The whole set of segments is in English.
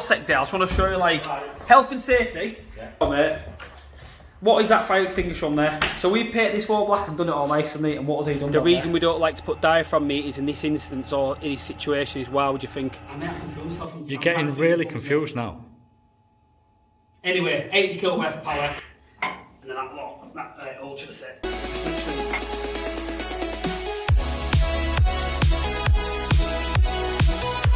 Sec day, I just want to show you like health and safety. Yeah. Oh, mate. What is that fire extinguisher on there? So we've painted this wall black and done it all nicely, and what has he done? The reason we don't like to put diaphragm meters in this instance or in this situation is why would you think? You're getting really confused now. Anyway, 80 kilowatt for power, and then that lot, that ultra set.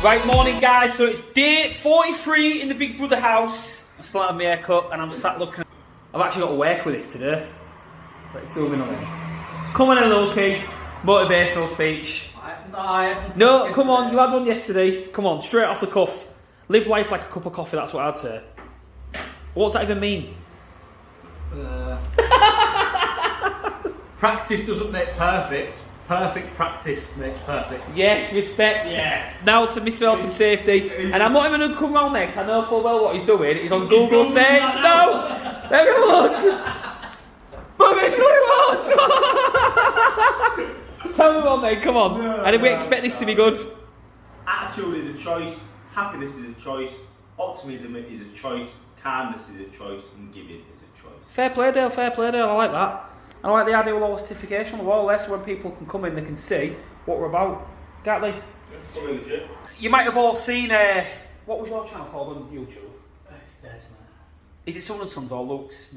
Right, morning guys, so it's day 43 in the Big Brother house. I still have my haircut and I'm sat looking. I've actually got to work with this today. Let's zoom in on it. Come on in, little key. Motivational speech. No, come on, you had one yesterday. Come on, straight off the cuff. Live life like a cup of coffee, that's what I'd say. What's that even mean? Practice doesn't make perfect. Perfect practice makes perfect. Yes, respect. Yes. Now to Mr. Health and Safety. And I'm not even going to come round there because I know full well what he's doing. He's on Google search. No! Let me look! But make sure he was! Tell me one then, come on. No, and we expect this to be good. Attitude is a choice, happiness is a choice, optimism is a choice, kindness is a choice, and giving is a choice. Fair play, Dale, I like that. I like the idea of all the certification on the wall there, so when people can come in, they can see what we're about. Can't they? Yeah, legit. You might have all seen, what was your channel called on YouTube? It's dead, man. Is it Southern Sons or Luke's?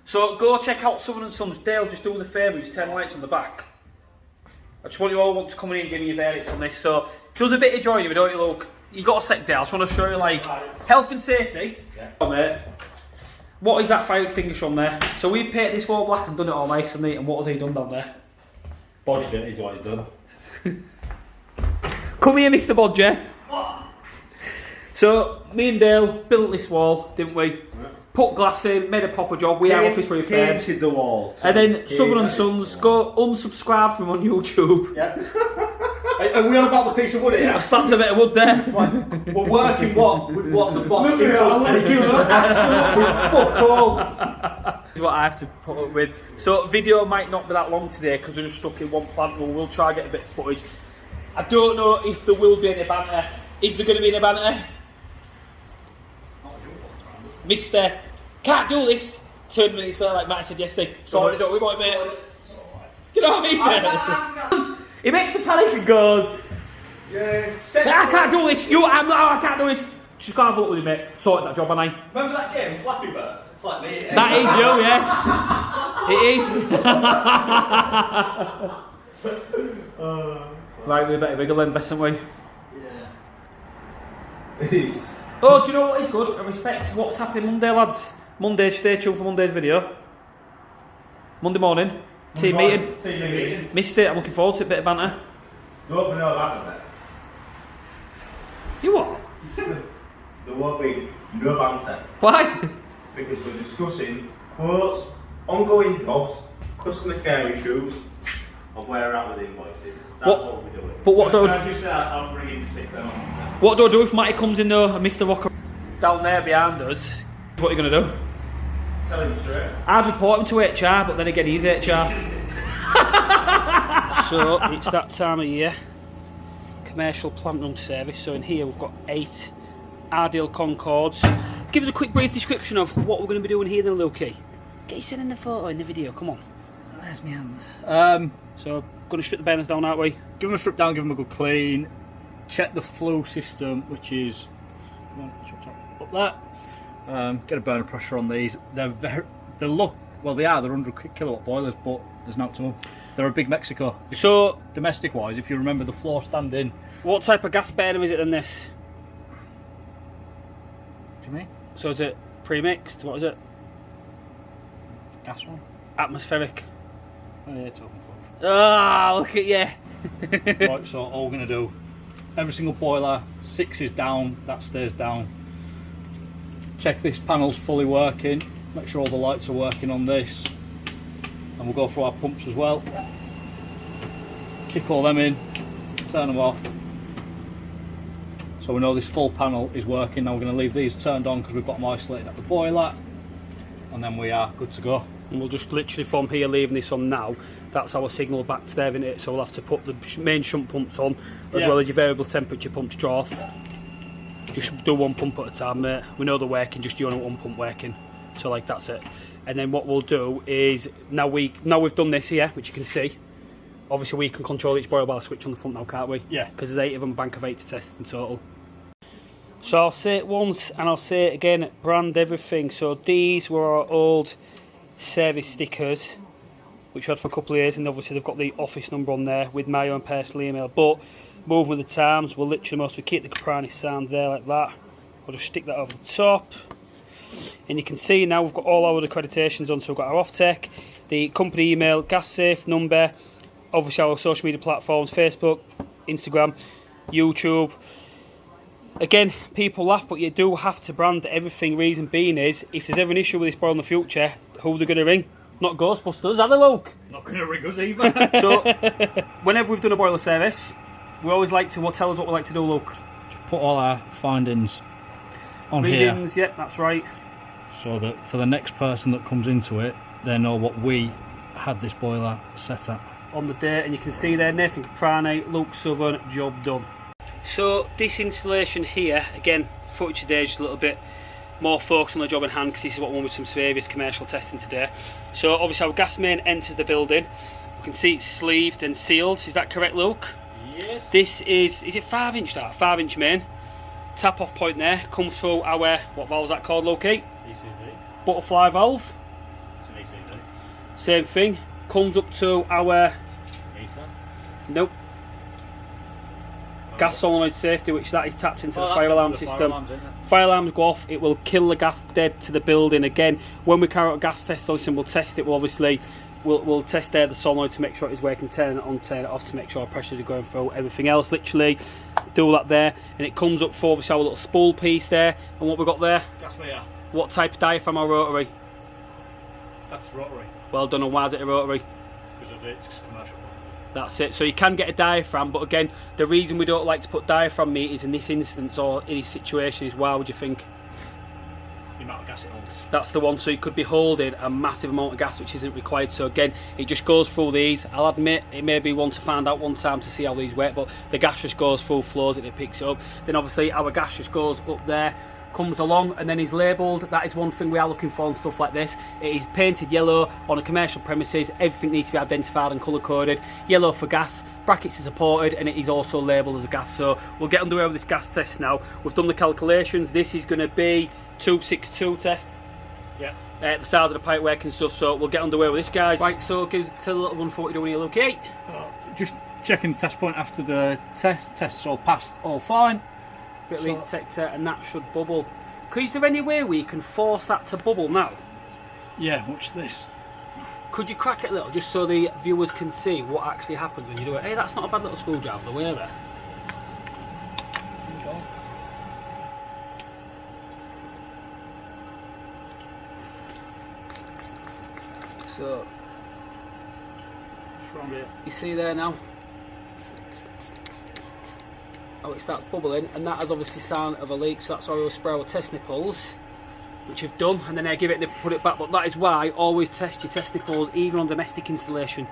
So go check out Southern Sons. Dale, just do us a favour, just turn lights on the back. I just want you all to come in and give me your verdict on this. So, does a bit of joy in you, don't you, Luke? You got a sec, Dale. I just want to show you, like, health and safety. Yeah. Oh, mate. What is that fire extinguisher on there? So we've painted this wall black and done it all nicely, and what has he done down there? Bodged it is what he's done. Come here, Mr. Bodger. So, me and Dale built this wall, didn't we? Yeah. Put glass in, made a proper job, we have office refurbs. Painted the wall. And then Southern Sons, go unsubscribe from on YouTube. Yeah. Are we on about the piece of wood here? I slapped a bit of wood there. We're working with what the boss gives us, and he gives us absolutely fuck all. This is what I have to put up with. So video might not be that long today because we're just stuck in one plant room. We'll try and get a bit of footage. I don't know if there will be any banter. Is there going to be any banter? Mister, can't do this. 10 minutes later, like Matt said yesterday. Sorry, don't we want it, mate? Do you know what I mean, mate? He makes a panic and goes, yeah, I can't do this. I can't do this. Just can't vote with him, mate. Sorted that job, haven't I? Remember that game, Flappy Birds? It's like me. That is you, yeah. It is. Right, we better wriggle then, best, we? Yeah. It is. Oh, do you know what is good? I respect what's happening Monday, lads. Monday, stay tuned for Monday's video. Monday morning. Team meeting. Missed it, I'm looking forward to a bit of banter. No, but no banter. You what? There won't be no banter. Why? Because we're discussing quotes, ongoing jobs, customer care issues, and where we're at with invoices. That's what we're doing. But what do I just say I'm bringing sick on? What do I do if Matty comes in though and Mr. Walker down there behind us? What are you going to do? Tell him straight. I'd report him to HR, but then again he's HR. So it's that time of year. Commercial plant room service. So in here we've got 8 Ideal Concords. Give us a quick brief description of what we're going to be doing here then, Lukey. Get you sending the photo in the video, come on. There's my hand. So going to strip the burners down, aren't we? Give them a strip down, give them a good clean. Check the flow system, which is up there. Get a burner pressure on these. They're 100 kilowatt boilers, but there's no to them. They're a big Mexico. So domestic wise, if you remember the floor standing. What type of gas burner is it in this? What do you mean? So is it pre-mixed? What is it? Gas one? Atmospheric. Oh yeah, it's open floor. Ah, look at you. Right, so all we're going to do, every single boiler, 6 is down, that stays down. Check this panel's fully working, make sure all the lights are working on this, and we'll go through our pumps as well. Kick all them in, turn them off, so we know this full panel is working. Now we're going to leave these turned on because we've got them isolated at the boiler, and then we are good to go. And we'll just literally from here leaving this on now, that's our signal back to there, isn't it? So we'll have to put the main shunt pumps on as well as your variable temperature pumps to draw off. Just do one pump at a time, mate. We know they're working, just doing one pump working. So like that's it. And then what we'll do is now we've done this here, which you can see. Obviously we can control each boiler by the switch on the front now, can't we? Yeah. Because there's 8 of them, bank of 8 to test in total. So I'll say it once and I'll say it again, brand everything. So these were our old service stickers, which we had for a couple of years, and obviously they've got the office number on there with my own personal email. But moving with the times, we'll literally mostly keep the Caprani sound there like that. We'll just stick that over the top. And you can see now we've got all our accreditations on, so we've got our off-tech, the company email, gas safe number, obviously our social media platforms, Facebook, Instagram, YouTube. Again, people laugh, but you do have to brand everything. Reason being is, if there's ever an issue with this boiler in the future, who are they going to ring? Not Ghostbusters, are they, Luke? Not going to ring us either. So, whenever we've done a boiler service, we always like to tell us what we like to do, Luke. Just put all our findings on Readings, here. Yep, that's right. So that for the next person that comes into it, they know what we had this boiler set at. On the day, and you can see there, Nathan Caprani, Luke Southern, job done. So this installation here, again, footage today, just a little bit more focused on the job in hand, because this is what we want with some serious commercial testing today. So obviously our gas main enters the building. You can see it's sleeved and sealed. Is that correct, Luke? Yes. This is it 5-inch that? 5-inch main. Tap off point there, comes through our, what valve is that called, Luke? ECV. Butterfly valve. It's an ECV. Same thing. Comes up to our, Heater. nope, gas solenoid safety, which that is tapped into the that's fire into alarm the system. Fire alarms, isn't it? Fire alarms go off, it will kill the gas dead to the building. Again, when we carry out a gas test, obviously we'll test it. We'll obviously we'll test there the solenoid to make sure it is working, turn it on, turn it off to make sure our pressures are going through. Everything else, literally, do all that there, and it comes up for obviously our little spool piece there. And what we got there? Gas meter. What type of diaphragm or rotary? That's rotary. Well done. And why is it a rotary? Because of it's commercial. That's it. So you can get a diaphragm, but again, the reason we don't like to put diaphragm meters in this instance or in this situation is, why would you think? The amount of gas it holds. That's the one. So you could be holding a massive amount of gas which isn't required. So again, it just goes through these. I'll admit it may be one to find out one time to see how these work, but the gas just goes through, flows it, it picks it up. Then obviously our gas just goes up there, comes along, and then is labelled. That is one thing we are looking for on stuff like this. It is painted yellow on a commercial premises. Everything needs to be identified and colour coded. Yellow for gas, brackets are supported, and it is also labelled as a gas. So we'll get underway with this gas test now. We've done the calculations. This is going to be 262 test. Yeah. The size of the pipe work and stuff. So we'll get underway with this, guys. Right. So give us a little one for what you're doing here, okay? Just checking the test point after the test. Tests all passed, all fine. Bit of leak detector, and that should bubble. Is there any way we can force that to bubble now? Yeah, watch this. Could you crack it a little, just so the viewers can see what actually happens when you do it? Hey, that's not a bad little screwdriver, the way there. So, Just round here. you see there now? Oh, it starts bubbling, and that has obviously sign of a leak, so that's why we'll spray our test nipples, which you've done, and then I give it and put it back. But that is why always test your test nipples, even on domestic installation.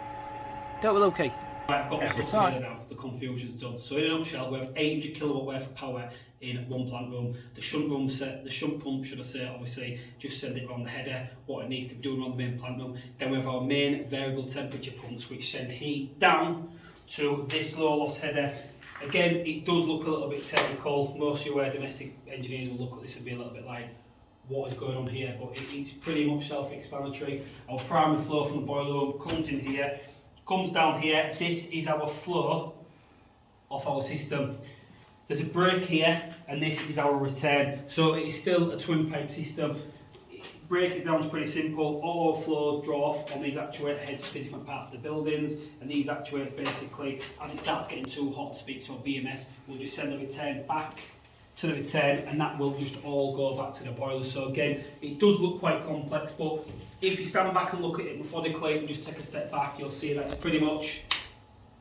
Don't we, okay? Right, I've got this together now. The confusion's done. So in a nutshell, we have 800 kilowatt worth of power in one plant room. The shunt pump, should I say, obviously just send it around the header, what it needs to be doing around the main plant room. Then we have our main variable temperature pumps, which send heat down to this low loss header. Again, it does look a little bit technical. Most of your domestic engineers will look at this and be a little bit like, what is going on here? But it's pretty much self-explanatory. Our primary flow from the boiler room comes in here, comes down here. This is our flow off our system. There's a break here, and this is our return. So it is still a twin pipe system. Break it down is pretty simple. All our flows draw off on these actuator heads for different parts of the buildings, and these actuators basically, as it starts getting too hot to speak to a BMS, we'll just send the return back to the return, and that will just all go back to the boiler. So again, it does look quite complex, but if you stand back and look at it methodically and just take a step back, you'll see that it's pretty much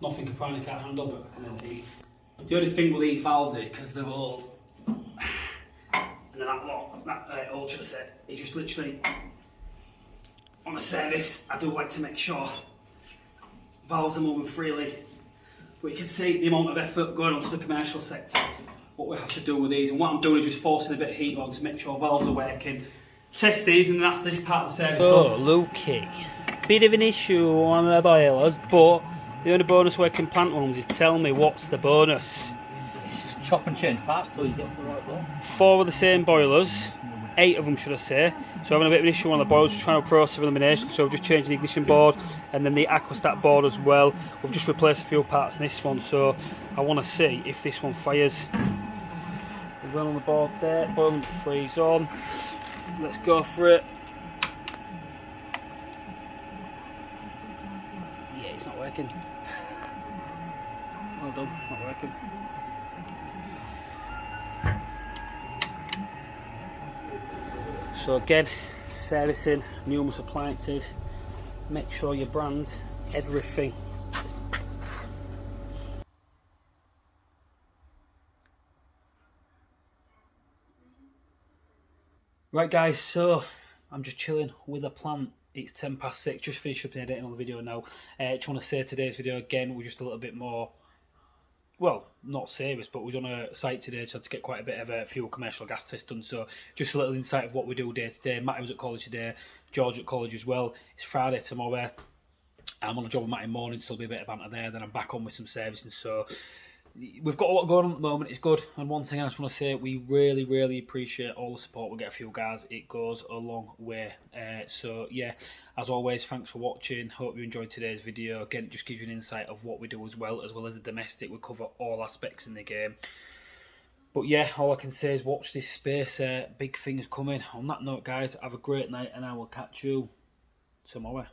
nothing Caprani can't handle. The only thing with these valves is, because they're old, and then that ultra set is just literally on a service. I do like to make sure valves are moving freely, but you can see the amount of effort going onto the commercial sector. what we have to do with these. And what I'm doing is just forcing a bit of heat on to make sure valves are working. Test these, and that's this part of the service done. Low-key. Bit of an issue on the boilers, but the only bonus working plant ones is tell me what's the bonus. Chop and change parts till you get to the right one. 4 of the same boilers, 8 of them should I say. So having a bit of an issue on the boilers, we're trying to process elimination, so we've just changed the ignition board and then the aquastat board as well. We've just replaced a few parts in this one, so I want to see if this one fires. We've run on the board there, boiling freeze on. Let's go for it. Yeah, it's not working. Well done, not working. So again, servicing numerous appliances, make sure you brand everything. Right guys, so I'm just chilling with the plant. It's 10 past 6, just finished up the editing on the video now. Just want to say today's video again was just a little bit more, well, not serious, but we was on a site today, so I had to get quite a bit of a fuel commercial gas test done. So just a little insight of what we do day to day. Matty was at college today, George at college as well. It's Friday tomorrow. I'm on a job with Matty in the morning, so there'll be a bit of banter there. Then I'm back on with some servicing. So we've got a lot going on at the moment. It's good. And one thing I just want to say, we really, really appreciate all the support we get for you guys. It goes a long way. So yeah, as always, thanks for watching. Hope you enjoyed today's video. Again, it just gives you an insight of what we do as well as the domestic. We cover all aspects in the game. But yeah, all I can say is watch this space. Big things coming. On that note, guys, have a great night, and I will catch you tomorrow.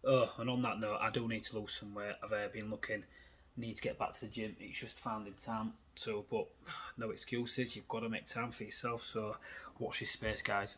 Oh, and on that note, I do need to lose some weight. I've been looking, need to get back to the gym. It's just finding time to, but no excuses. You've got to make time for yourself. So watch this space, guys.